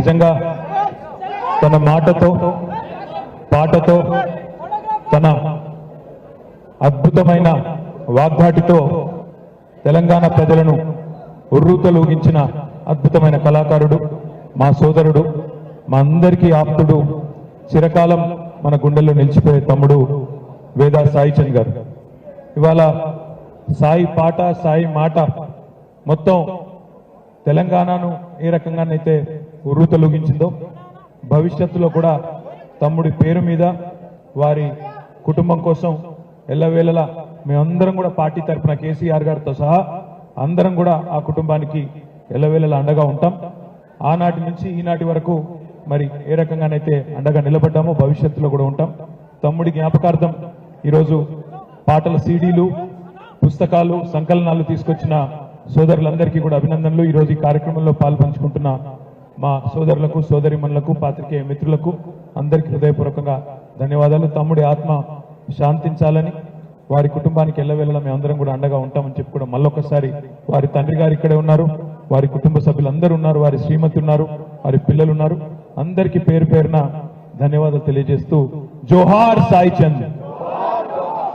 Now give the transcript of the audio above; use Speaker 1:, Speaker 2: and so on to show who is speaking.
Speaker 1: నిజంగా తన మాటతో పాటతో తన అద్భుతమైన వాగ్దాటితో తెలంగాణ ప్రజలను ఉర్రూతలూగించిన అద్భుతమైన కళాకారుడు, మా సోదరుడు, మా అందరికీ ఆప్తుడు, చిరకాలం మన గుండెల్లో నిలిచిపోయే తమ్ముడు వేదా సాయి చంద్ గారు. ఇవాళ సాయి పాట సాయి మాట మొత్తం తెలంగాణను ఏ రకంగానైతే ఉర్రూతలూగించిందో భవిష్యత్తులో కూడా తమ్ముడి పేరు మీద వారి కుటుంబం కోసం ఎల్లవేళలా మేమందరం కూడా పార్టీ తరఫున కేసీఆర్ గారితో సహా అందరం కూడా ఆ కుటుంబానికి ఎల్లవేళలా అండగా ఉంటాం. ఆనాటి నుంచి ఈనాటి వరకు మరి ఏ రకంగానైతే అండగా నిలబడ్డామో భవిష్యత్తులో కూడా ఉంటాం. తమ్ముడి జ్ఞాపకార్థం ఈరోజు పాటల సీడీలు, పుస్తకాలు, సంకలనాలు తీసుకొచ్చిన సోదరులందరికీ కూడా అభినందనలు. ఈరోజు ఈ కార్యక్రమంలో పాల్పంచుకుంటున్న మా సోదరులకు, సోదరిమణులకు, పాత్రికేయ మిత్రులకు అందరికీ హృదయపూర్వకంగా ధన్యవాదాలు. తమ్ముడి ఆత్మ శాంతించాలని, వారి కుటుంబానికి ఎల్లవేళలా మేమందరం కూడా అండగా ఉంటామని చెప్పి కూడా మళ్ళొకసారి వారి తండ్రి గారు ఇక్కడే ఉన్నారు, వారి కుటుంబ సభ్యులందరూ ఉన్నారు, వారి శ్రీమతి ఉన్నారు, వారి పిల్లలు ఉన్నారు. అందరికీ పేరు పేరున ధన్యవాదాలు తెలియజేస్తూ జోహార్ సాయి చంద్.